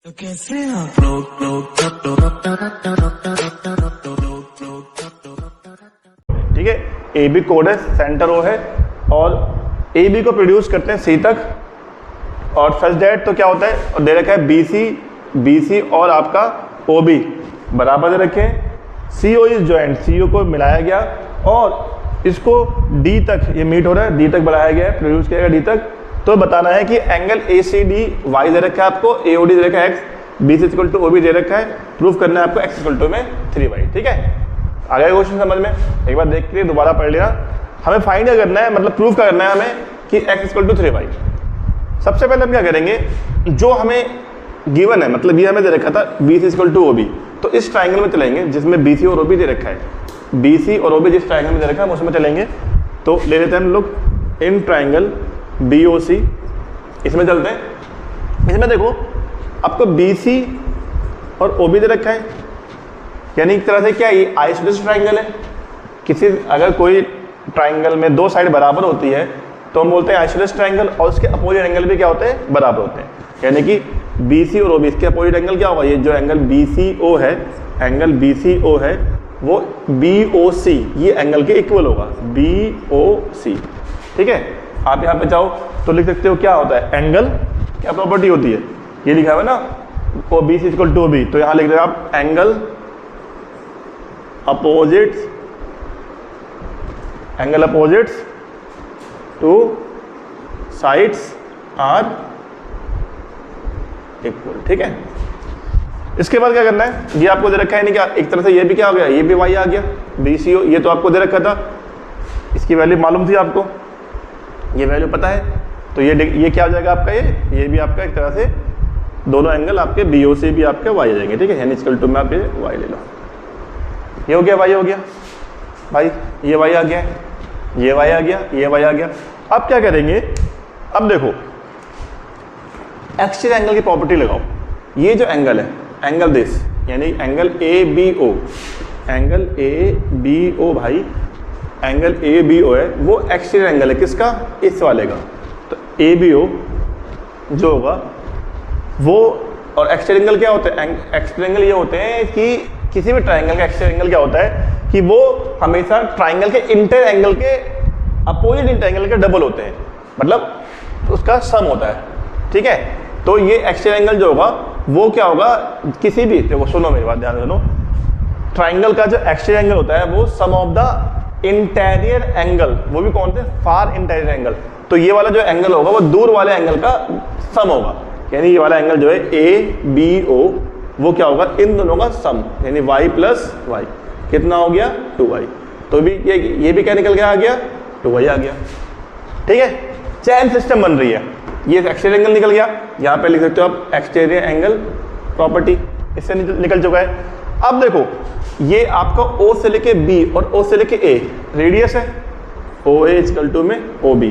तो कैसे आप ठीक है, ए बी कोड है, सेंटर ओ है और ए बी को प्रोड्यूस करते हैं सी तक और सच दैट तो क्या होता है, और दे रखा है बी सी और आपका ओ बी बराबर दे रखे हैं, सी ओ इज ज्वाइंट, सी ओ को मिलाया गया और इसको डी तक ये मीट हो रहा है, डी तक बढ़ाया गया है, प्रोड्यूस किया गया डी तक। तो बताना है कि angle A C D Y दे रखा है आपको, ए ओ डी दे रखा है X, B C equal to O B दे रखा है, प्रूफ करना है आपको एक्स इक्वल टू में 3y। ठीक है, आ गया क्वेश्चन समझ में? एक बार देख के दोबारा पढ़ लेना। हमें फाइंड करना है, मतलब प्रूफ करना है हमें कि x इक्वल टू 3y। सबसे पहले हम क्या करेंगे, जो हमें गिवन है, मतलब ये हमें दे रखा था B C equal to O B, तो इस ट्राइंगल में चलेंगे जिसमें बी सी और ओ बी दे रखा है। बी सी और ओ बी जिस ट्राइंगल में दे रखा है उसमें चलेंगे। तो ले लेते हैं हम लोग इन ट्राइंगल बी ओ सी, इसमें चलते हैं। इसमें देखो आपको बी सी और ओ बी दे रखा है, यानी एक तरह से क्या ये आइसोसेलेस ट्राइंगल है। किसी अगर कोई ट्राइंगल में दो साइड बराबर होती है तो हम बोलते हैं आइसोसेलेस ट्राइंगल, और उसके अपोजिट एंगल भी क्या होते हैं, बराबर होते हैं। यानी कि बी सी और ओ बी, इसके अपोजिट एंगल क्या होगा, ये जो एंगल बी सी ओ है, एंगल बी सी ओ है वो बी ओ सी ये एंगल के इक्वल होगा, बी ओ सी। ठीक है, आप यहाँ पे चाहो तो लिख सकते हो क्या होता है, एंगल क्या प्रॉपर्टी होती है, ये लिखा हुआ है ना, O B C equal to O B, तो यहाँ लिख रहे हैं आप angle opposites to sides are equal. ठीक है, इसके बाद क्या करना है, ये आपको दे रखा है नहीं क्या, एक तरह से ये भी क्या हो गया, ये भी वाई आ गया, बी सी ओ ये तो आपको दे रखा था, इसकी वैल्यू मालूम थी आपको, ये वैल्यू पता है, तो ये क्या हो जाएगा आपका, ये भी आपका एक तरह से दोनों एंगल आपके बी ओ सी भी आपके वाई आ जाएंगे। ठीक है, यानी इक्वल टू में आप ये वाई ले लो, ये हो गया वाई हो गया भाई, ये वाई आ गया, ये वाई आ गया, ये वाई आ गया। अब क्या करेंगे, अब देखो एक्सट्रीम एंगल की प्रॉपर्टी लगाओ। ये जो एंगल है, एंगल दिस, यानी angle A B O, angle A B O भाई, एंगल ए बी ओ है वो एक्सट्रीम एंगल है किसका, इस वाले का। तो ए बी ओ जो होगा वो, और एक्सट्रीम एंगल क्या होते हैं, एक्सट्रीम एंगल ये होते हैं कि किसी भी ट्राइंगल का एक्सट्रीम एंगल क्या होता है कि वो हमेशा ट्राइंगल के इंटर एंगल के अपोजिट इंटर एंगल के डबल होते हैं, मतलब उसका सम होता है। ठीक है, तो ये एक्सट्रीम एंगल जो होगा वो क्या होगा, किसी भी, देखो सुनो मेरी बात ध्यान से सुनो, ट्राइंगल का जो एक्सट्रीम एंगल होता है वो सम ऑफ द इंटीरियर एंगल, वो भी कौन से, फार इंटीरियर एंगल। तो ये वाला जो एंगल होगा वो दूर वाले एंगल का सम होगा, यानी ये वाला एंगल जो है ए बी ओ वो क्या होगा, इन दोनों का सम, यानी y प्लस वाई कितना हो गया, 2y। तो भी ये भी क्या निकल गया, आ गया 2y आ गया। ठीक है, चैन सिस्टम बन रही है, ये एक्सटीरियर एंगल निकल गया, यहाँ पे लिख सकते हो आप एक्सटीरियर एंगल प्रॉपर्टी, इससे निकल चुका है। अब देखो ये आपका O से लेके B और O से लेके A रेडियस है, OA इक्वल टू में OB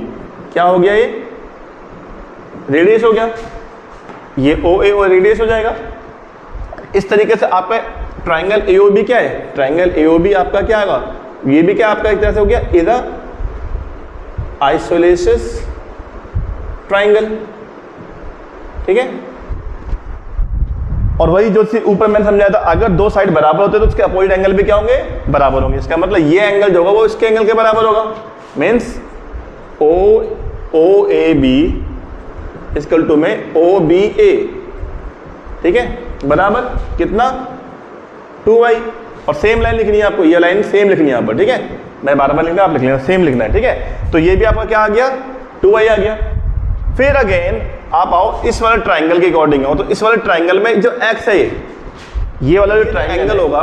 क्या हो गया, ये रेडियस हो गया, ये OA और रेडियस हो जाएगा। इस तरीके से आपका ट्राइंगल AOB क्या है, ट्राइंगल AOB आपका क्या आएगा, ये भी क्या आपका एक तरह से हो गया, इधर आइसोलेसिस ट्राइंगल। ठीक है, और वही जो ऊपर मैंने समझाया था, अगर दो साइड बराबर होते तो उसके अपोजिट एंगल भी क्या होंगे, बराबर होंगे। इसका मतलब ये एंगल जो होगा वो इसके एंगल के बराबर होगा, means O A B equal to में ओ बी ए। ठीक है, बराबर कितना, 2y। और सेम लाइन लिखनी है आपको, ये लाइन सेम लिखनी है यहाँ पर। ठीक है, मैं बार बार लिखना, आप लिख लेना, सेम लिखना है। ठीक है, तो ये भी आपका क्या आ गया, 2y आ गया। फिर अगेन आप आओ इस वाले ट्राइंगल के अकॉर्डिंग आओ, तो इस वाले ट्राइंगल में जो x है, ये वाला जो ट्राइंगल होगा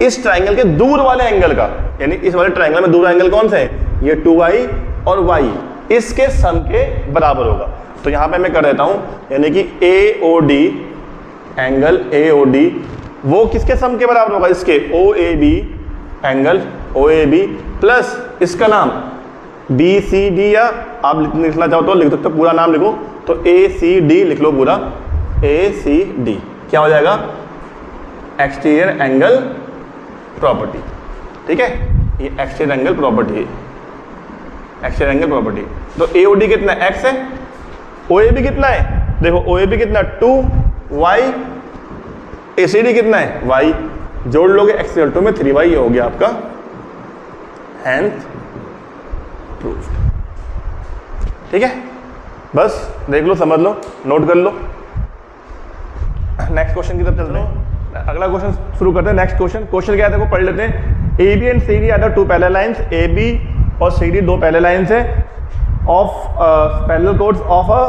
इस ट्राइंगल के दूर वाले एंगल का, यानी इस वाले ट्राइंगल में दूर एंगल कौन से है, ये 2y और y, इसके सम के बराबर होगा। तो यहाँ पे मैं कर देता हूँ, यानी कि AOD एंगल AOD वो किसके सम के बराबर होगा, इसके OAB एंगल OAB प्लस इसका नाम BCD, या आप लिखना चाहो तो लिख सकते हो, पूरा नाम लिखो तो ACD लिख लो पूरा, ACD क्या हो जाएगा, एक्सटीरियर एंगल प्रॉपर्टी। ठीक है, ये एक्सटीरियर एंगल प्रॉपर्टी है, एक्सटीरियर एंगल प्रॉपर्टी। तो AOD कितना x है, OAB कितना है, देखो OAB कितना 2, y, ACD कितना है y, जोड़ लोगे x में 3y, ये हो गया आपका हेंस प्रूव्ड। ठीक है, बस देख लो, समझ लो, नोट कर लो। नेक्स्ट क्वेश्चन की तरफ चल रहे हैं। अगला क्वेश्चन शुरू करते हैं। नेक्स्ट क्वेश्चन क्या है देखो, पढ़ लेते हैं। A B and C D are the two parallel lines, A B और सी डी दो पैरेलल लाइंस है of parallel chords of a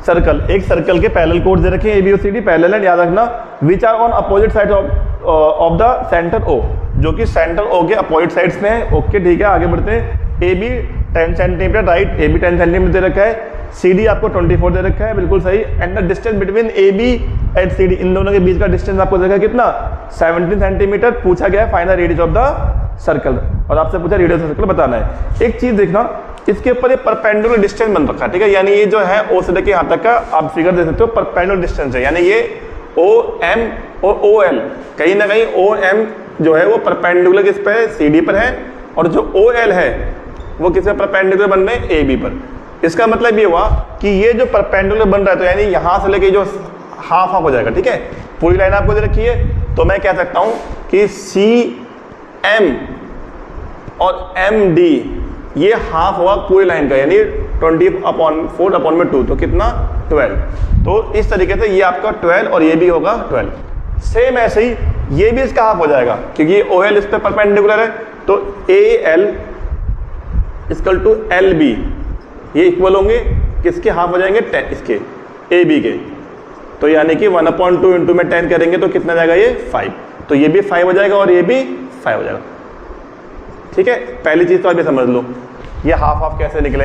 circle, एक सर्कल के पैरेलल कोड्स दे रखे हैं, ए बी और सी डी पैरेलल है, याद रखना, which are on opposite side of the centre O, जो कि सेंटर ओ के अपोजिट साइड्स में है। ओके ठीक है, आगे बढ़ते हैं। A B 10 centimetre right, A B 10 centimetre दे रखा है, सी डी आपको 24 दे रखा है, बिल्कुल सही। And the distance between A B and C D, इन दोनों के बीच का डिस्टेंस आपको देखा कितना, 17 सेंटीमीटर। पूछा गया है final radius of the circle, और आपसे पूछा रेडियस ऑफ सर्कल बताना है। एक चीज देखना, इसके ऊपर ये परपेंडिकुलर डिस्टेंस बन रखा है, ठीक है, यानी ये जो है ओ से लेके यहाँ तक का आप फिगर दे सकते हो, परपेंडिकुलर डिस्टेंस है, यानी ये ओ एम और ओ एल, कहीं ना कहीं ओ एम जो है वो परपेंडिकुलर किस पे है, सी डी पर है, और जो ओ एल है वो किस पे परपेंडिकुलर बन रहे हैं, ए बी पर। इसका मतलब ये हुआ कि ये जो परपेंडिकुलर बन रहा है, तो यानी यहाँ से लेके जो हाफ हो जाएगा, ठीक है, पूरी लाइन आपको दे रखी है, तो मैं कह सकता हूँ कि सी एम और एम डी ये हाफ हुआ पूरी लाइन का, यानी 20/4/2, तो कितना 12। तो इस तरीके से ये आपका 12 और ये भी होगा 12। सेम ऐसे ही ये भी इसका हाफ हो जाएगा, क्योंकि ओ एल इस पर परपेंडिकुलर है, तो A L equal to L B, ये इक्वल होंगे, किसके हाफ हो जाएंगे, 10 इसके ए बी के, तो यानी कि 1/2 इंटू में 10 करेंगे तो कितना जाएगा ये 5, तो ये भी 5 हो जाएगा और ये भी 5 हो जाएगा। ठीक है, पहली चीज तो अभी समझ लो ये हाफ कैसे निकले।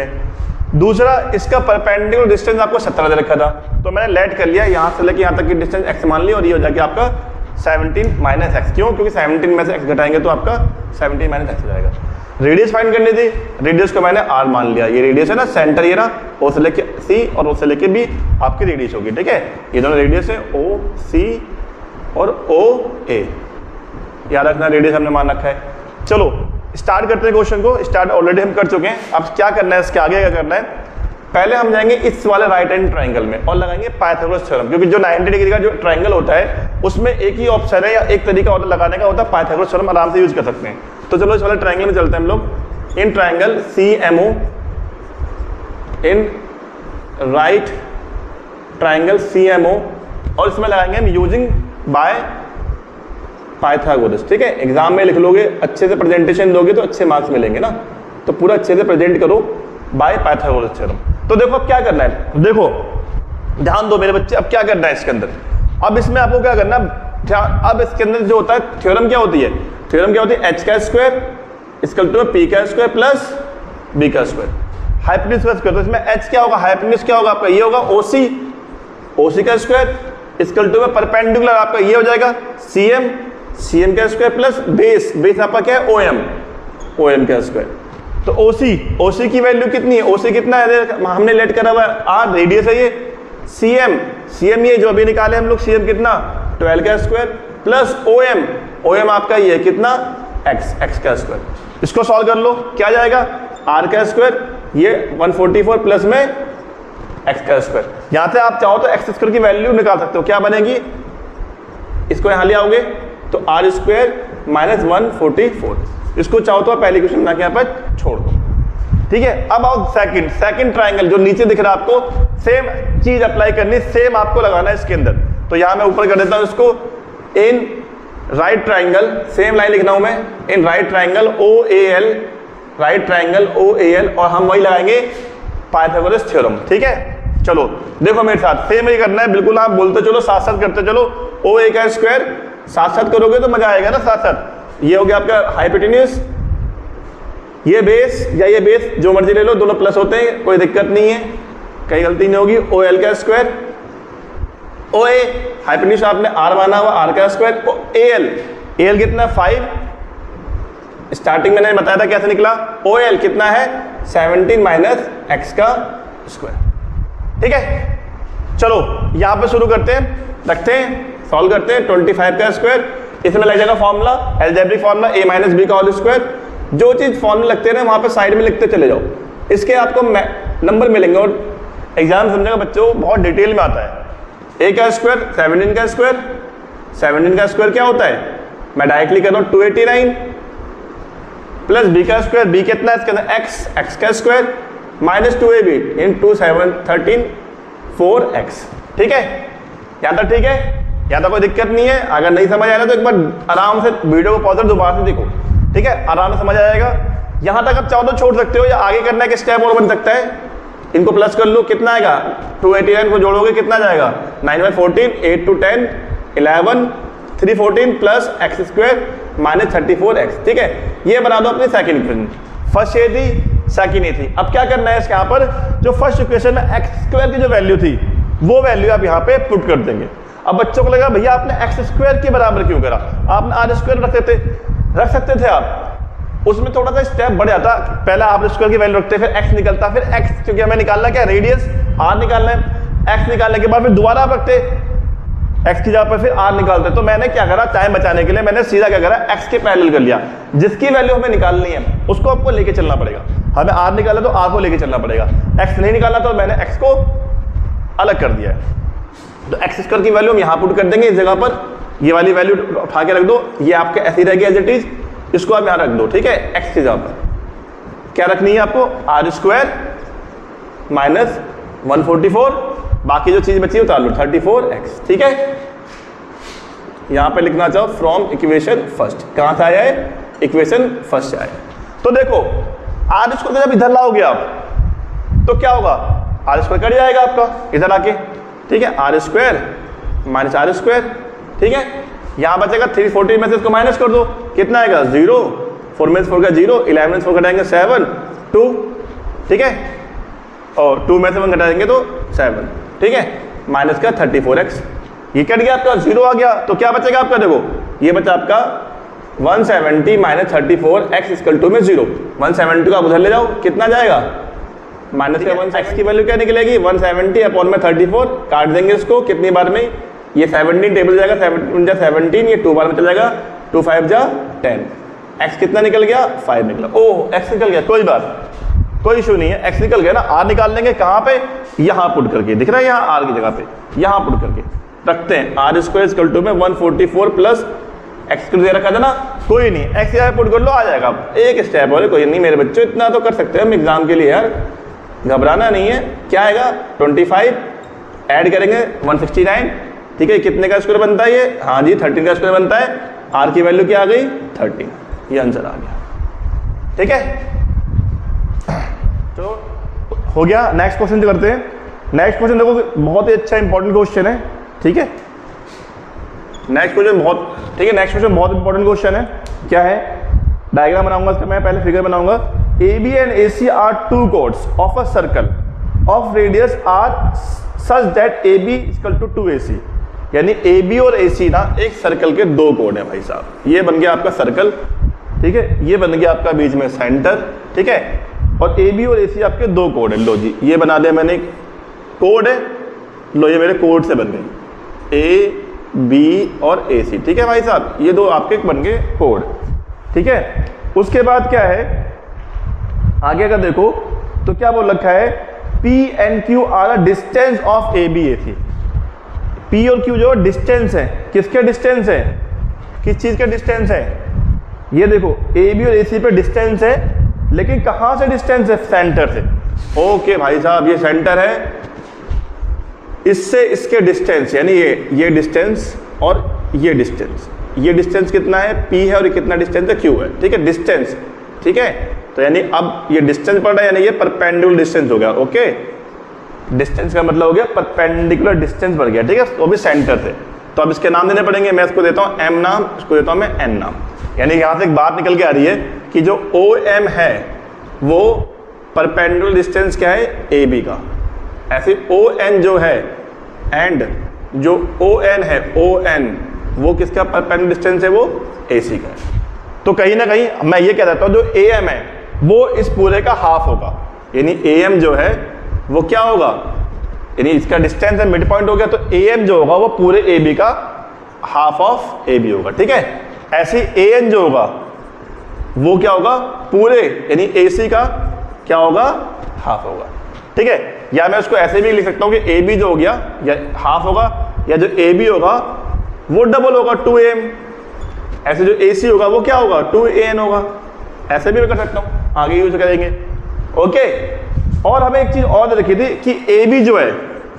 दूसरा, इसका परपेंडिकुलर डिस्टेंस आपको 17 दे रखा था, तो मैंने लेट कर लिया, यहाँ से लेके यहाँ तक की डिस्टेंस x मान ली, और ये हो जाएगा आपका 17 माइनस एक्स। क्यों? क्योंकि 17 में से x घटाएंगे तो आपका 17 माइनस एक्स हो जाएगा। रेडियस फाइंड करनी थी, रेडियस को मैंने r मान लिया, ये रेडियस है ना, सेंटर ये ना, o से लेके c और o से लेके b आपकी रेडियस होगी। ठीक है, ये दोनों रेडियस है, o c और o a, याद रखना रेडियस हमने मान रखा है। चलो स्टार्ट करते हैं क्वेश्चन को। स्टार्ट ऑलरेडी हम कर चुके हैं, अब क्या करना है, इसके आगे क्या करना है, पहले हम जाएंगे इस वाले राइट हैंड ट्राइंगल में और लगाएंगे पाइथागोरस थ्योरम, क्योंकि जो 90 डिग्री का जो ट्राइंगल होता है उसमें एक ही ऑप्शन है या एक तरीका होता है लगाने का, होता है पाइथागोरस थ्योरम, आराम से यूज कर सकते हैं। तो चलो इस वाले ट्राइंगल में चलते हैं हम लोग। In triangle CMO, in right triangle CMO, और इसमें लगाएंगे हम यूजिंग बाय पाइथागोरस। ठीक है, एग्जाम में लिख लोगे, अच्छे से प्रेजेंटेशन दोगे तो अच्छे मार्क्स मिलेंगे ना, तो पूरा अच्छे से प्रेजेंट करो बाय पाइथागोरस थ्योरम। तो देखो अब क्या करना है, देखो ध्यान दो मेरे बच्चे, अब क्या करना है इसके अंदर, अब इसमें आपको क्या करना है, अब इसके अंदर जो होता है थ्योरम क्या होती है, थ्योरम क्या होती है, h का स्क्वायर इक्वल टू p का स्क्वायर प्लस b का स्क्वायर, हाइपोटेन्यूज का स्क्वायर। तो इसमें h क्या होगा, हाइपोटेन्यूज क्या होगा आपका, ये होगा OC का स्क्वायर इक्वल टू परपेंडिकुलर आपका ये हो जाएगा CM का स्क्वायर प्लस बेस आपका क्या है OM का स्क्वायर। तो OC की वैल्यू कितनी है, OC कितना है, हमने लेट करा हुआ है R, रेडियस है ये, CM ये जो अभी निकाले हम लोग, CM कितना 12 का स्क्वायर प्लस OM आपका ये कितना x का स्क्वायर। इसको सॉल्व कर लो, क्या जाएगा, R का स्क्वायर ये 144 प्लस में x का स्क्वायर। यहां से आप चाहो तो x स्क्वायर की वैल्यू निकाल सकते हो, क्या बनेगी, इसको यहां ले आओगे तो R स्क्वायर माइनस 144, इसको चाहो तो पहले क्वेश्चन बना के यहाँ पर छोड़ दो। ठीक है, अब आओ सेकंड ट्राइंगल जो नीचे दिख रहा है आपको, सेम चीज अप्लाई करनी, सेम आपको लगाना है इसके अंदर। तो यहां मैं ऊपर कर देता हूं इसको, in right triangle, same line लिखना हूं मैं, in right triangle OAL, right triangle OAL, और हम वही लगाएंगे पाइथागोरस थ्योरम। ठीक है, चलो देखो मेरे साथ, सेम ही करना है बिल्कुल, आप बोलते चलो साथ साथ करते चलो। OA का स्क्वायर साथ साथ करोगे तो मजा आएगा ना, साथ साथ। ये हो गया आपका हाइपोटेन्यूज, ये बेस या ये बेस जो मर्जी ले लो, दोनों प्लस होते हैं, कोई दिक्कत नहीं है, कहीं गलती नहीं होगी। OL का स्क्वायर, OA हाइपोटेन्यूज आपने R माना हुआ, R का स्क्वायर, AL कितना 5, स्टार्टिंग में मैंने बताया था कैसे निकला, OL कितना है 17 माइनस x का स्क्वायर। ठीक है, चलो यहां पे शुरू करते हैं, रखते हैं, सॉल्व करते हैं। 25 का स्क्वायर, इसमें लग जाएगा formula, algebraic formula a minus b का होल स्क्वायर। जो चीज फॉर्मूला लगते हैं ना वहां पे साइड में लिखते चले जाओ, इसके आपको नंबर मिलेंगे, और एग्जाम समझेगा बच्चों बहुत डिटेल में आता है। ए का स्क्वायर 17 का स्क्वायर, 17 का स्क्वायर क्या होता है, मैं डायरेक्टली कर रहा हूँ 289 प्लस बी का स्क्वायर, बी कितना है इसके अंदर एक्स, एक्स का स्क्वायर माइनस 2ab इन 2 7 13 4x। ठीक है, यहाँ तक ठीक है, यहाँ तक कोई दिक्कत नहीं है। अगर नहीं समझ आ रहा तो एक बार आराम से वीडियो को पॉज कर दोबारा से देखो, ठीक है, आराम से समझ आ जाएगा। यहाँ तक आप चाहो तो छोड़ सकते हो या आगे करना है कि स्टेप और बन सकता है। इनको प्लस कर लो, कितना आएगा 289 को जोड़ोगे कितना जाएगा 9 by 14 8 to 10 11 314 plus x square minus 34x। ठीक है, ये बना दो अपनी सेकंड इक्वेशन। फर्स्ट ये थी, सेकंड ये थी। अब क्या करना है इसके यहाँ पर, जो फर्स्ट इक्वेशन में एक्स स्क्वायर की जो वैल्यू थी वो वैल्यू आप यहाँ पे पुट कर देंगे। अब बच्चों को लगा भैया आपने एक्स स्क्वायर के बराबर क्यों करा, आपने आर स्क्वायर रख सकते थे आप, उसमें थोड़ा सा स्टेप बढ़ जाता। पहले आप स्क्वायर की वैल्यू रखते, फिर एक्स निकलता, फिर एक्स क्योंकि हमें निकालना क्या रेडियस आर निकालना है, एक्स निकालने के बाद फिर दोबारा आप रखते एक्स की जगह पर फिर आर निकालते। तो मैंने क्या करा, टाइम बचाने के लिए मैंने सीधा क्या करा, एक्स के पैरेलल कर लिया। जिसकी वैल्यू हमें निकालनी है उसको आपको लेके चलना पड़ेगा। हमें आर निकाला तो आर को लेके चलना पड़ेगा, एक्स नहीं निकाला तो मैंने एक्स को अलग कर दिया है। तो एक्स स्क्वायर की वैल्यू हम यहाँ पुट कर देंगे इस जगह पर, ये वाली वैल्यू उठा के रख दो, ये आपके ऐसी रहेगी एज इट इज, इसको आप यहाँ रख दो। ठीक है, एक्स की जगह पर क्या रखनी है आपको, आर स्क्वायर माइनस 144, बाकी जो चीज बची उतार लो 34x। ठीक है, यहां पे लिखना चाहो फ्रॉम इक्वेशन फर्स्ट, कहां से आया है, इक्वेशन फर्स्ट से आया। तो देखो आर स्क्वायर जब इधर लाओगे आप तो क्या होगा, आर स्क्वायर कट जाएगा आपका इधर आके। ठीक है, r square minus r square. ठीक है, यहां बचेगा 314 में से इसको माइनस कर दो, कितना आएगा 0, 4 में से 4 का 0, 11 में से 4 घटाएंगे 7 2। ठीक है, और 2 में से 1 घटा देंगे तो 7। ठीक है, माइनस का 34x, ये कट गया आपका 0 आ गया। तो क्या बचेगा आपका, देखो ये बचा आपका 170 माइनस 34x इक्वल टू में 0। 170 का उधर ले जाओ, कितना जाएगा माइनस का 1 x की वैल्यू क्या निकलेगी 170 अपॉन में 34, काट देंगे इसको कितनी बार में, ये 17 टेबल जाएगा, 7 17, ये 2 बार में चला जाएगा, 2 5 जा 10, x कितना निकल गया 5 निकला। ओह x निकल गया, कोई बात, कोई इशू नहीं है, x निकल गया ना। आर निकाल लेंगे कहाँ पे, यहाँ पुट करके, दिख रहा है यहाँ आर की जगह पे, यहाँ पुट करके रखते हैं। आर स्क्वायर इक्वल टू में 144 प्लस एक्स दे रखा था ना, कोई नहीं, एक्स यहाँ पुट कर लो आ जाएगा। एक स्टेप और कोई नहीं मेरे बच्चों, इतना तो कर सकते हैं हम एग्जाम के लिए यार, घबराना नहीं है। क्या आएगा 25 ऐड करेंगे 169। ठीक है, कितने का स्क्वायर बनता है ये, हाँ जी 13 का स्क्वायर बनता है। आर की वैल्यू क्या आ गई 13, ये आंसर आ गया। ठीक है, तो हो गया। नेक्स्ट क्वेश्चन जो करते हैं, नेक्स्ट क्वेश्चन देखो बहुत ही अच्छा इंपॉर्टेंट क्वेश्चन है। ठीक है, नेक्स्ट क्वेश्चन बहुत, ठीक है, नेक्स्ट क्वेश्चन बहुत इंपॉर्टेंट क्वेश्चन है। क्या है, डायग्राम बनाऊंगा इसका, मैं पहले फिगर बनाऊंगा। A B and A C are two chords of a circle of radius r such that A B equal to 2ac। यानी ए बी और ए सी ना एक सर्कल के दो कोड हैं भाई साहब। ये बन गया आपका सर्कल, ठीक है, ये बन गया आपका बीच में सेंटर। ठीक है, और ए बी और ए सी आपके दो कोड है। लो जी, ये बना दिया मैंने, कोड है, लो ये मेरे कोड से बन गई ए बी और ए सी। ठीक है भाई साहब, ये दो आपके बन गए कोड। ठीक है, उसके बाद क्या है आगे का देखो तो क्या बोल रखा है, P and Q are a distance of A B A C. P और क्यू जो डिस्टेंस है, किसके डिस्टेंस है, किस चीज के डिस्टेंस है, ये देखो ए बी और ए सी पे डिस्टेंस है, लेकिन कहां से डिस्टेंस है, सेंटर से। ओके भाई साहब, ये सेंटर है, इससे इसके डिस्टेंस यानी ये डिस्टेंस और ये डिस्टेंस, ये डिस्टेंस कितना है P है और ये कितना डिस्टेंस है Q है। ठीक है, डिस्टेंस। ठीक है, तो यानी अब ये डिस्टेंस पड़ रहा है, यानी ये परपेंडिकुलर डिस्टेंस हो गया। ओके, डिस्टेंस का मतलब हो गया परपेंडिकुलर डिस्टेंस बढ़ गया। ठीक है, वो भी सेंटर से। तो अब इसके नाम देने पड़ेंगे, मैं इसको देता हूँ M नाम, इसको देता हूँ मैं N नाम। यानी यहाँ से एक बात निकल के आ रही है कि जो OM है वो परपेंडिकुलर डिस्टेंस क्या है AB का, ऐसे ON जो है एंड जो ON है ON वो किसका परपेंडिकुलर डिस्टेंस है, वो AC का है। तो कहीं ना कहीं मैं ये कह देता हूँ जो AM है वो इस पूरे का हाफ होगा। यानी AM जो है वो क्या होगा, यानी इसका डिस्टेंस है मिड पॉइंट हो गया, तो AM जो होगा वो पूरे AB का हाफ ऑफ AB होगा। ठीक है, ऐसे AN जो होगा वो क्या होगा, पूरे यानी AC का क्या होगा, हाफ होगा। ठीक है, या मैं उसको ऐसे भी लिख सकता हूँ कि AB जो हो गया या हाफ होगा, या जो ए बी होगा वो डबल होगा 2am, ऐसे जो ए सी होगा वो क्या होगा 2an होगा। ऐसे भी मैं कर सकता हूँ, आगे यूज करेंगे। ओके, और हमें एक चीज और दे रखी थी कि ए बी जो है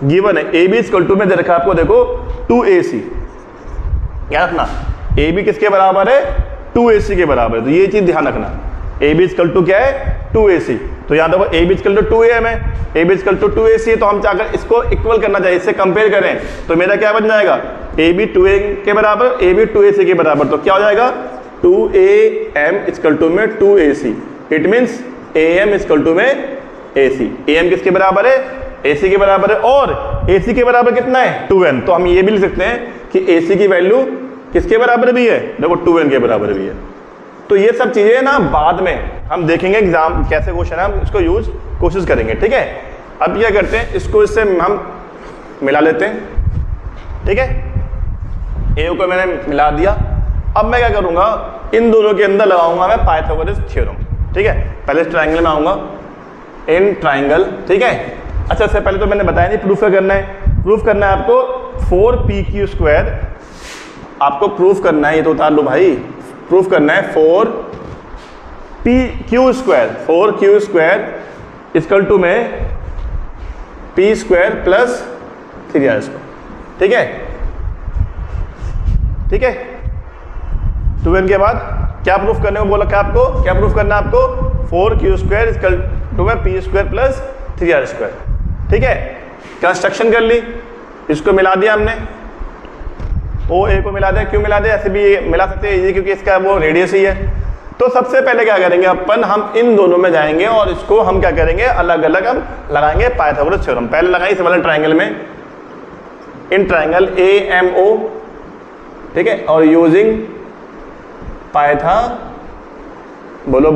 गिवन है, ए बी इक्वल टू में दे रखा है आपको, देखो 2ac, याद रखना ए बी किसके बराबर है 2ac के बराबर है, तो ये चीज ध्यान रखना। ए बी इक्वल टू क्या है 2ac, तो यहाँ देखो ए बी इक्वल टू 2am है, ए बी इक्वल टू 2ac है, तो हम अगर इसको इक्वल करना चाहिए, इससे कंपेयर करें तो मेरा क्या बन जाएगा ए बी 2a के बराबर, ए बी 2ac के बराबर, तो क्या हो जाएगा 2am इक्वल टू में 2ac, it means am equal to में ac। am किसके बराबर है ac के बराबर है, और ac के बराबर कितना है 2n, तो हम ये भी लिख सकते हैं कि ac की वैल्यू किसके बराबर भी है, देखो 2n के बराबर भी है। तो ये सब चीजें ना बाद में हम देखेंगे एग्जाम कैसे क्वेश्चन है, हम इसको यूज कोशिश करेंगे, ठीक है। अब क्या करते हैं, इसको इससे हम मिला लेते हैं, ठीक है। ए को मैंने मिला दिया, अब मैं क्या करूंगा, इन दोनों के अंदर लगाऊंगा मैं पाइथागोरस थ्योरम, ठीक है। पहले इस ट्राइंगल में आऊंगा, इन ट्राइंगल, ठीक है। अच्छा, इससे पहले तो मैंने बताया नहीं प्रूफ क्या करना है, प्रूफ करना है आपको 4pq², आपको प्रूफ करना है, ये तो उतार लो भाई, प्रूफ करना है 4pq² इक्वल टू में p² प्लस 3r², ठीक है, ठीक है। 2n के बाद क्या प्रूफ करने को बोला, क्या आपको क्या प्रूफ करना है आपको 4q² इक्वल टू में p² प्लस 3r², ठीक है। कंस्ट्रक्शन कर ली, इसको मिला दिया हमने, ओ ए को मिला दिया, क्यों मिला दिया, ऐसे भी मिला सकते हैं ये, क्योंकि इसका वो रेडियस ही है। तो सबसे पहले क्या करेंगे अपन, हम इन दोनों में जाएंगे और इसको हम क्या करेंगे अलग अलग हम लगाएंगे पाइथागोरस थ्योरम। पहले लगाएंगे इस वाले ट्राइंगल में, इन ट्राइंगल AMO, ठीक है, और यूजिंग बोलो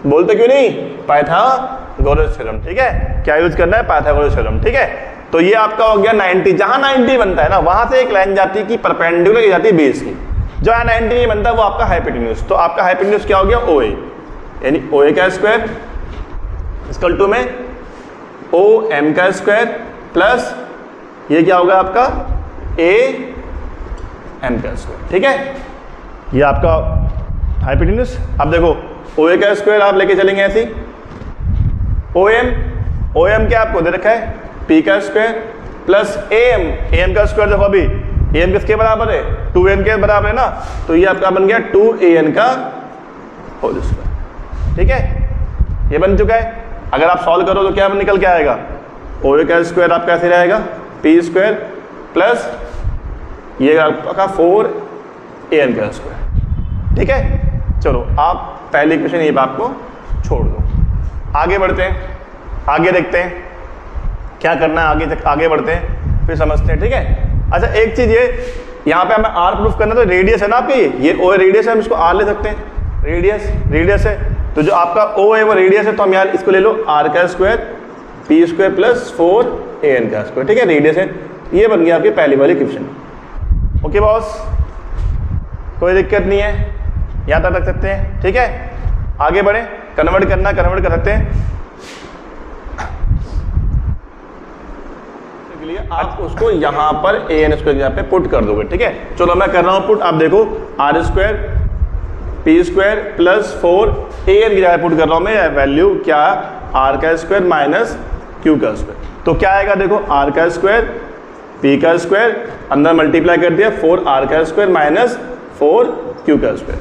बोलते क्यों नहीं, पाइथागोरस थ्योरम, ठीक है। क्या यूज करना है पाइथागोरस थ्योरम, ठीक है। तो ये आपका हो गया 90, जहां 90 बनता है ना वहां से एक लाइन जाती है कि परपेंडिकुलर की जाती है बेस की, जहां 90 नहीं बनता वो आपका हाइपोटेन्यूज, तो आपका हाइपोटेन्यूज क्या हो गया OA, यानी OA का स्क्वायर इक्वल टू में OM का स्क्वायर प्लस ये क्या होगा आपका AM का स्क्वायर, ठीक है। ये आपका हाइपोटेन्यूज। अब देखो OA का स्क्वायर आप लेके चलेंगे ऐसे, OM क्या आपको दे रखा है P का स्क्वायर प्लस AM का स्क्वायर, देखो अभी AM किसके बराबर है 2n के बराबर है ना, तो ये आपका बन गया 2an का होल स्क्वायर, ठीक है। ये बन चुका है। अगर आप सॉल्व करो तो क्या निकल के आएगा, OA का स्क्वायर आपका ऐसे रहेगा p² प्लस ये आपका 4an का स्क्वायर, ठीक है। चलो आप पहले इक्वेशन ये बात को छोड़ दो, आगे बढ़ते हैं, आगे देखते हैं क्या करना है, आगे बढ़ते हैं फिर समझते हैं, ठीक है। अच्छा एक चीज ये यहाँ पे हमें r प्रूफ करना, तो रेडियस है ना आपकी, ये O रेडियस है, हम इसको r ले सकते हैं, रेडियस है, तो जो आपका O है वो रेडियस है, तो हम यार इसको ले लो r का स्क्वायर p² प्लस 4an का स्क्वायर, ठीक है, रेडियस है। ये बन गया आपकी पहली वाली इक्वेशन। ओके बॉस, कोई दिक्कत नहीं है, यहाँ तक रख सकते हैं, ठीक है। आगे बढ़े, कन्वर्ट कर सकते हैं, आप उसको यहाँ पर an² यहाँ पे पुट कर दोगे, ठीक है। चलो मैं कर रहा हूँ पुट, आप देखो r² p² प्लस 4an की जगह पुट कर रहा हूँ मैं, वैल्यू क्या r का स्क्वायर माइनस q का स्क्वायर, तो क्या आएगा देखो r का स्क्वायर p का स्क्वायर अंदर मल्टीप्लाई कर दिया 4r का स्क्वायर माइनस 4q का स्क्वायर।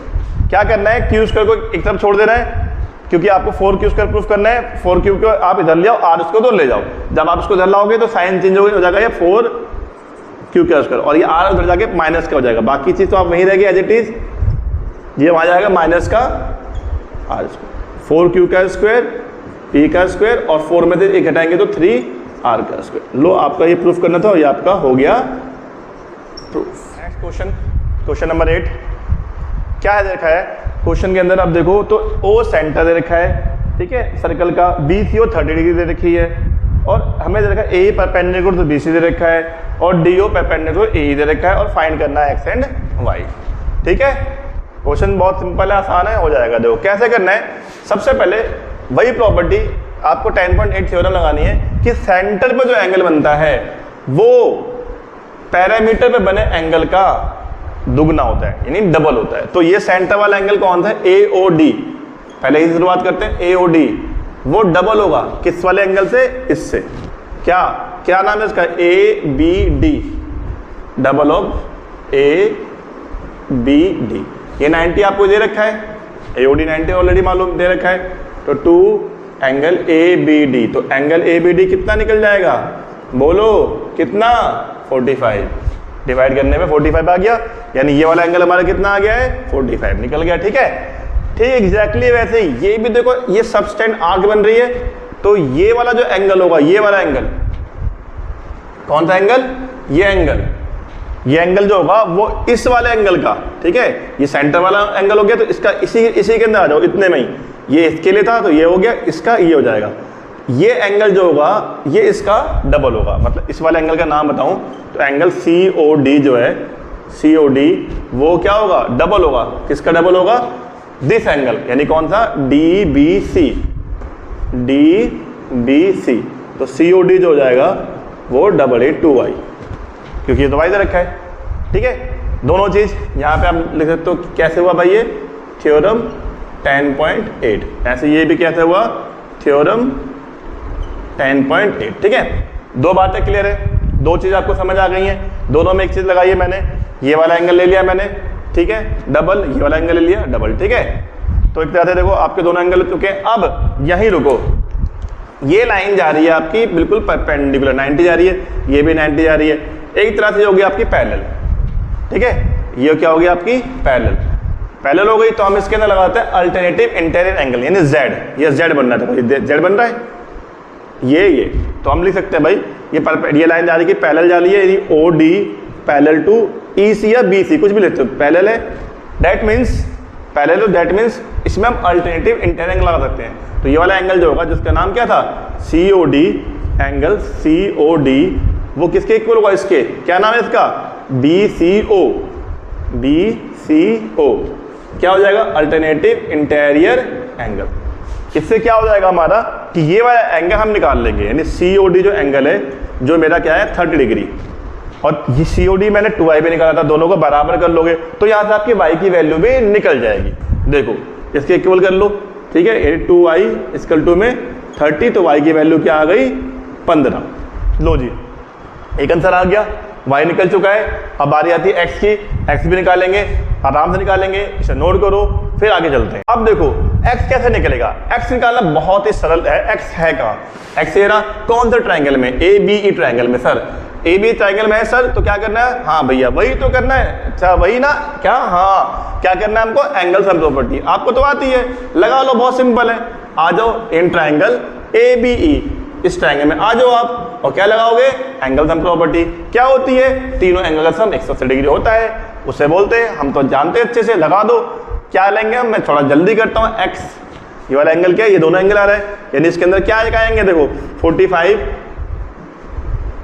क्या करना है, q² को एक तरफ छोड़ देना है, क्योंकि आपको 4q² प्रूफ करना है, 4q को आप इधर ले आओ, r इसको तो ले जाओ, जब आप इसको इधर लाओगे तो साइन चेंज हो जाएगा, ये 4q का स्क्वायर, और ये r उधर जाके माइनस का हो जाएगा, बाकी चीज तो आप वहीं रहेगी एज इट इज, ये वहां जाएगा माइनस का r स्क्वायर, 4q का स्क्वायर p का स्क्वायर और 4 में से एक घटाएंगे तो 3r का स्क्वायर। लो आपका ये प्रूफ करना था और ये आपका हो गया प्रूफ। नेक्स्ट क्वेश्चन नंबर 8 क्या है देखा है क्वेश्चन के अंदर, आप देखो तो O सेंटर दे रखा है, ठीक है, सर्कल का, BCO 30 डिग्री दे रखी है, और हमें दे रखा है A परपेंडिकुलर तो BC दे रखा है, और DO परपेंडिकुलर AE दे रखा है, और फाइंड करना है X एंड Y, ठीक है। क्वेश्चन बहुत सिंपल है, आसान है, हो जाएगा। देखो कैसे करना है, सबसे पहले वही प्रॉपर्टी आपको 10.8 थ्योरम लगानी है कि सेंटर पर जो एंगल बनता है वो पैरामीटर पे बने एंगल का दुगना होता है, यानी डबल होता है। तो ये सेंटर वाला एंगल कौन था, AOD, पहले ही शुरुआत करते हैं, AOD वो डबल होगा किस वाले एंगल से, इससे। क्या क्या नाम है इसका, ABD, डबल ऑफ ABD। ये 90 आपको दे रखा है, AOD 90 ऑलरेडी मालूम दे रखा है। तो 2 एंगल ABD, तो एंगल ABD कितना निकल जाएगा, बोलो कितना, 45। डिवाइड करने में 45 आ गया, यानी ये वाला एंगल हमारा कितना आ गया है, 45 निकल गया। ठीक है, ठीक एग्जैक्टली वैसे ही ये भी देखो, ये सबस्टेंड आर्क बन रही है, तो ये वाला जो एंगल होगा, ये वाला एंगल कौन सा एंगल, ये एंगल जो होगा वो इस वाले एंगल का, ठीक है, ये सेंटर वाला एंगल हो गया, तो इसका इसी के अंदर आ जाओ, इतने में ही, ये इसके लिए था तो ये हो गया, इसका ये हो जाएगा। ये एंगल जो होगा ये इसका डबल होगा, मतलब इस वाले एंगल का नाम बताऊं तो एंगल COD जो है, COD वो क्या होगा, डबल होगा, किसका डबल होगा, दिस एंगल, यानी कौन सा, DBC, तो COD जो हो जाएगा वो डबल 2i, क्योंकि ये तो वाई दे रखा है। ठीक है, दोनों चीज यहाँ पे आप लिख सकते हो कैसे हुआ भाई, ये थ्योरम 10.8, ऐसे ये भी कैसे हुआ, थ्योरम 10.8। ठीक है, दो बातें क्लियर है, दो चीज आपको समझ आ गई हैं, दोनों में एक चीज लगाई है मैंने, ये वाला एंगल ले लिया मैंने, ठीक है, डबल, ये वाला एंगल ले लिया डबल। ठीक है, तो एक तरह से देखो आपके दोनों एंगल हो चुके हैं। अब यहीं रुको, ये लाइन जा रही है आपकी बिल्कुल परपेंडिकुलर, 90 जा रही है, ये भी 90 जा रही है, एक तरह से होगी आपकी पैरेलल। ठीक है, ये क्या होगी आपकी पैरेलल हो गई, तो हम इसके अंदर लगाते हैं अल्टरनेटिव इंटीरियर एंगल, यानी Z, ये Z बन रहा है, Z बन रहा है, ये तो हम लिख सकते हैं भाई, ये लाइन जा रही है पैरेलल जा रही है, यानी OD पैरेलल टू EC या BC, कुछ भी लेते हो, पैरेलल है, दैट मीन्स इसमें हम अल्टरनेटिव इंटीरियर एंगल लगा सकते हैं। तो ये वाला एंगल जो होगा, जिसका नाम क्या था, COD, एंगल COD वो किसके इक्वल होगा, इसके, क्या नाम है इसका, BCO, क्या हो जाएगा, अल्टरनेटिव इंटीरियर एंगल। इससे क्या हो जाएगा हमारा कि ये वाला एंगल हम निकाल लेंगे, यानी COD जो एंगल है, जो मेरा क्या है 30 डिग्री, और ये COD मैंने 2i पे निकाला था, दोनों को बराबर कर लोगे तो यहाँ से आपकी y की वैल्यू भी निकल जाएगी। देखो इसके इक्वल कर लो, ठीक है, 2i इक्वल टू में 30, तो y की वैल्यू क्या आ गई, 15। लो जी, एक आंसर आ गया, y निकल चुका है। अब बारी आती है x की, x भी निकालेंगे, आराम से निकालेंगे, इसे नोट करो, फिर आगे चलते हैं। अब देखो x कैसे निकलेगा, x निकालना बहुत ही सरल है। x है कहाँ, x है ना, कौन सा ट्रायंगल में, ABE ट्रायंगल में। सर AB ट्रायंगल में है सर, तो क्या करना है, हाँ भैया वही तो करना है, अच्छा वही ना, क्या, हाँ क्या करना है हमको, एंगल सम प्रॉपर्टी, आपको तो आती है, लगा लो, बहुत सिंपल है। आ जाओ इन ट्रायंगल ABE, इस ट्रायंगल में आ जाओ आप, और क्या लगाओगे, एंगल सम प्रॉपर्टी। क्या होती है, तीनों एंगल का सम 180 डिग्री होता है, उसे बोलते हैं, हम तो जानते हैं अच्छे से, लगा दो। क्या लेंगे हम, मैं थोड़ा जल्दी करता हूँ, x, ये वाला एंगल क्या है, ये दोनों एंगल आ रहा है, यानी इसके अंदर क्या आएंगे, देखो 45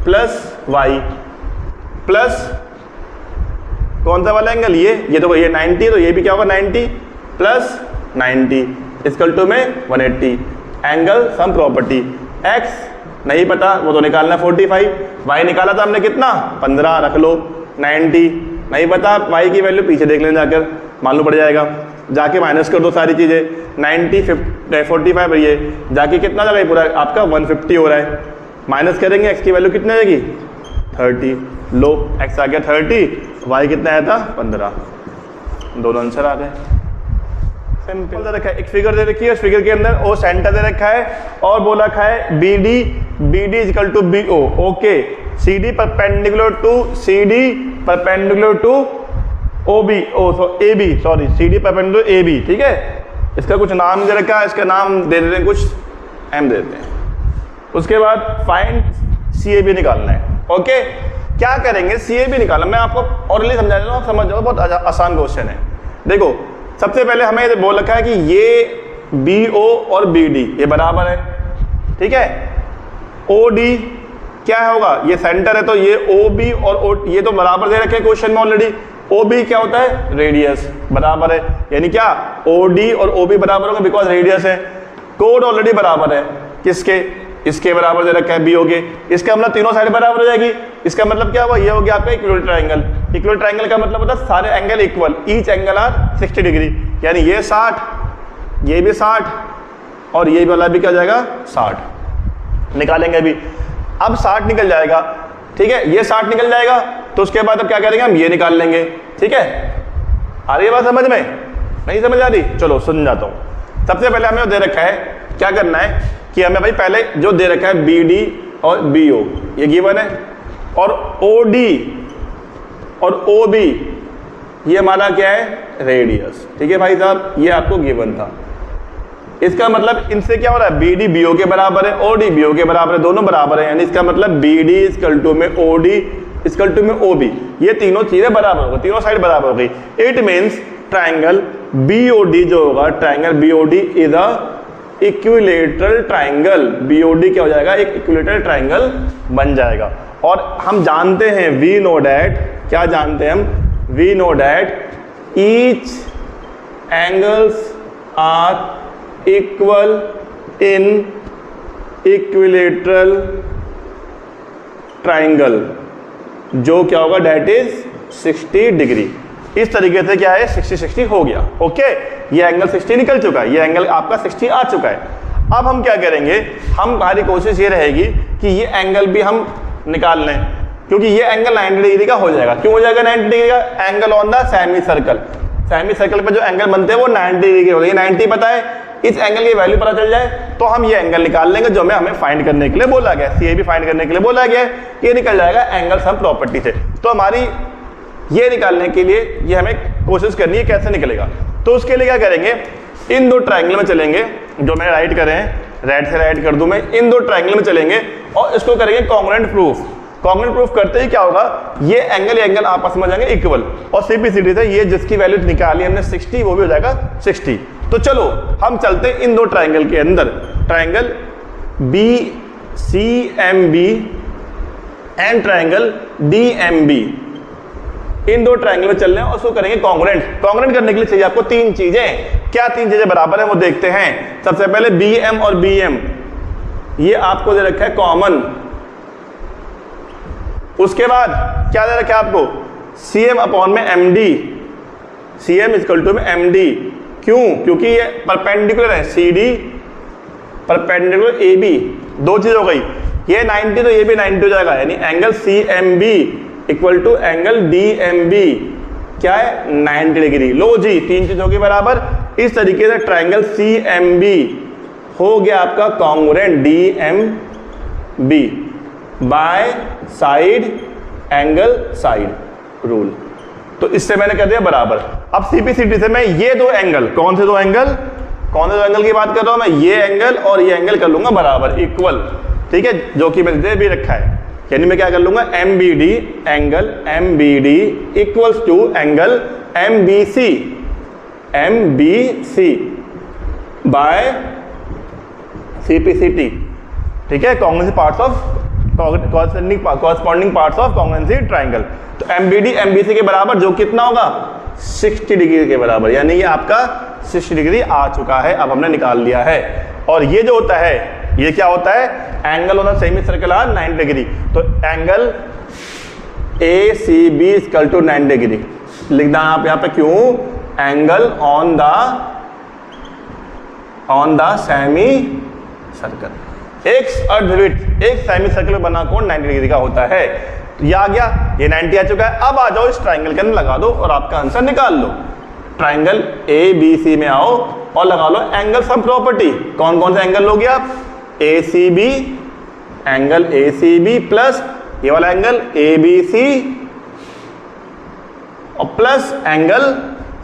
प्लस y प्लस कौन सा वाला एंगल, ये तो ये 90, तो ये भी क्या होगा 90 प्लस 90 इक्वल टू में 180, एंगल सम प्रॉपर्टी। x नहीं पता, वो तो निकालना 45, y निकाला था हमने कितना, 15 रख लो, 90 नहीं पता, y की वैल्यू पीछे देख लेना जाकर, मालूम पड़ जाएगा, जाके माइनस कर दो सारी चीज़ें, 90 45 ये जाके कितना लगा, पूरा आपका 150 हो रहा है, माइनस करेंगे, x की वैल्यू कितनी आएगी 30, लो x आ गया 30, y कितना आया था 15, दोनों आंसर आ गए। सिंपल दे रखा है, एक फिगर दे रखी है, उस फिगर के अंदर ओ सेंटर दे रखा है, और बोला रखा है BD equal to BO, okay, CD perpendicular to OB, AB, sorry CD perpendicular AB, ठीक है। इसका कुछ नाम दे रखा है, इसका नाम दे देते हैं कुछ M दे देते हैं। उसके बाद फाइंड CAB निकालना है, ओके। क्या करेंगे, CAB निकालना, मैं आपको ऑरली समझा देता हूँ, आप समझ जाओ, बहुत आसान क्वेश्चन है। देखो सबसे पहले हमें बोल रखा है कि ये BO और BD ये बराबर है, ठीक है। OD क्या होगा, ये सेंटर है, तो ये OB और ये तो बराबर दे रखे हैं क्वेश्चन में ऑलरेडी। OB क्या होता है, रेडियस, बराबर है, यानी क्या OD और OB बराबर होगा, बिकॉज रेडियस है। कोड ऑलरेडी बराबर है, किसके, इसके बराबर दे रखा है बी ओके, इसका मतलब तीनों साइड बराबर हो जाएगी। इसका मतलब क्या हुआ, ये हो गया आपका इक्विलेटरल ट्रायंगल। इक्विलेटरल ट्रायंगल का मतलब होता है सारे angle equal, each angle are 60 degree, यानी ये 60, ये भी 60 और ये वाला भी क्या हो जाएगा 60। निकालेंगे अभी, अब 60 निकल जाएगा, ठीक है, ये 60 निकल जाएगा, तो उसके बाद अब क्या करेंगे हम, ये निकाल लेंगे। ठीक है, आ रही है बात समझ में, नहीं समझ आ रही, चलो सुन जाता हूँ। सबसे पहले हमें दे रखा है, क्या करना है कि हमें भाई पहले जो दे रखा है बी डी और बी ओ, ये गिवन है, और ओ डी और ओ बी ये हमारा क्या है रेडियस। ठीक है भाई साहब, ये आपको गिवन था। इसका मतलब इनसे क्या हो रहा है, बी डी बी ओ के बराबर है, ओ डी बी ओ के बराबर है, दोनों बराबर है, यानी इसका मतलब बी डी इक्वल टू में ओ डी इक्वल टू में ओ बी, ये तीनों चीजें बराबर हो गई, तीनों साइड बराबर हो गई। It means triangle B O D जो होगा, triangle B O D is a equilateral triangle. B O D क्या हो जाएगा, एक इक्विलेटरल ट्राइंगल बन जाएगा। और हम जानते हैं, वी नो डैट, क्या जानते हैं हम, we know that each angles are equal in equilateral triangle, जो क्या होगा, डैट इज 60 डिग्री। इस तरीके से क्या है 60-60 हो गया। ओके, ये एंगल 60 निकल चुका है, ये एंगल आपका 60 आ चुका है। अब हम क्या करेंगे, हमारी कोशिश ये रहेगी कि ये एंगल भी हम निकाल लें, क्योंकि ये एंगल 90 डिग्री का हो जाएगा। क्यों हो जाएगा 90 डिग्री का, angle on the semi circle. Semi circle पे जो एंगल बनते हैं वो 90 डिग्री के होते हैं, 90 पता है, इस एंगल की वैल्यू पता चल जाए तो हम ये एंगल निकाल लेंगे जो हमें फाइंड करने के लिए बोला गया, सी ए बी फाइंड करने के लिए बोला गया है, ये निकल जाएगा एंगल सम प्रॉपर्टी से। तो हमारी ये निकालने के लिए ये हमें कोशिश करनी है कैसे निकलेगा। तो उसके लिए क्या करेंगे, इन दो ट्राइंगल में चलेंगे, जो मैंने राइट करे हैं, राइट से राइट कर दूं मैं, इन दो ट्राइंगल में चलेंगे और इसको करेंगे कॉन्ग्रुएंट प्रूफ। कॉन्ग्रुएंट प्रूफ करते ही क्या होगा, ये एंगल आपस में जाएंगे इक्वल, और सिंपलिसिटी से ये जिसकी वैल्यू निकाली हमने 60 वो भी हो जाएगा 60। तो चलो हम चलते हैं इन दो ट्राइंगल के अंदर, triangle B C M B and triangle D M B, इन दो ट्राइंगल में चल रहे हैं और उसको करेंगे कॉन्ग्रुएंट। कॉन्ग्रुएंट करने के लिए चाहिए आपको तीन चीजें। क्या तीन चीजें बराबर है वो देखते हैं। सबसे पहले बी एम और बी एम, ये आपको दे रखा है कॉमन। उसके बाद क्या दे रखा है आपको, सी एम अपॉन में M D, C M equal to में एम डी। क्यों, क्योंकि ये परपेंडिकुलर है, C D perpendicular A B, दो चीज हो गई, ये 90 तो ये भी 90 हो जाएगा, यानी angle C M B equal to angle D M B क्या है 90 डिग्री। लो जी, तीन चीज होगी बराबर। इस तरीके से ट्राइंगल सी एम बी हो गया आपका congruent D M B by side angle side rule. तो इससे मैंने कह दिया बराबर। अब सीपीसीटी से मैं ये दो एंगल, कौन से दो एंगल, कौन से दो एंगल की बात कर रहा हूं मैं, ये एंगल और ये एंगल कर लूंगा बराबर इक्वल, ठीक है, जो कि मैंने दे भी रखा है। यानी मैं क्या कर लूंगा, M B D angle M B D equals to angle M B C by CPCT, ठीक है, congruency parts of corresponding parts of congruency triangle. तो M B D M B C के बराबर, जो कितना होगा 60 डिग्री के बराबर, यानी ये आपका 60 डिग्री आ चुका है, अब हमने निकाल लिया है। और ये जो होता है, ये क्या होता है, angle on the semi circle are 90 degree. तो angle A C B equal to 90 degree लिखना आप यहाँ पे, क्यों, angle on the semi circle. एक अर्धवृत्त एक सेमी सर्कल में बना कोण 90 डिग्री का होता है। तो ये आ गया, ये 90 आ चुका है। अब आ जाओ इस ट्राइंगल के अंदर लगा दो और आपका आंसर निकाल लो। ट्राइंगल ए बी सी में आओ और लगा लो एंगल सम प्रॉपर्टी। कौन कौन से एंगल लोगे आप, A C B, angle A C B plus ये वाला एंगल ए बी सी और plus angle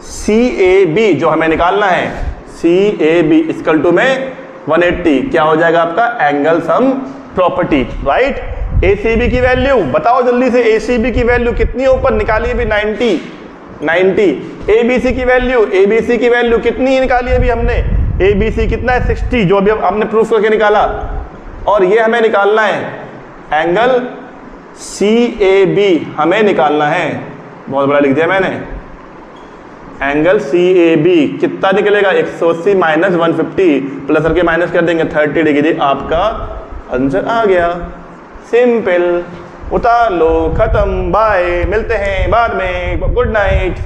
C A B जो हमें निकालना है, C A B equal to में 180 क्या हो जाएगा आपका angle sum property, right. A C B की वैल्यू बताओ जल्दी से, ए सी बी की वैल्यू कितनी है, ऊपर निकाली अभी 90। ए बी सी की वैल्यू कितनी निकाली अभी हमने, ए बी सी कितना है 60, जो अभी हमने प्रूफ करके निकाला। और ये हमें निकालना है एंगल सी ए बी, हमें निकालना है, बहुत बड़ा लिख दिया मैंने, एंगल सी ए बी कितना निकलेगा 180 माइनस 150 प्लस करके माइनस कर देंगे 30 डिग्री आपका आंसर आ गया, सिंपल। उतार लो, खत्म, बाय, मिलते हैं बाद में, गुड नाइट।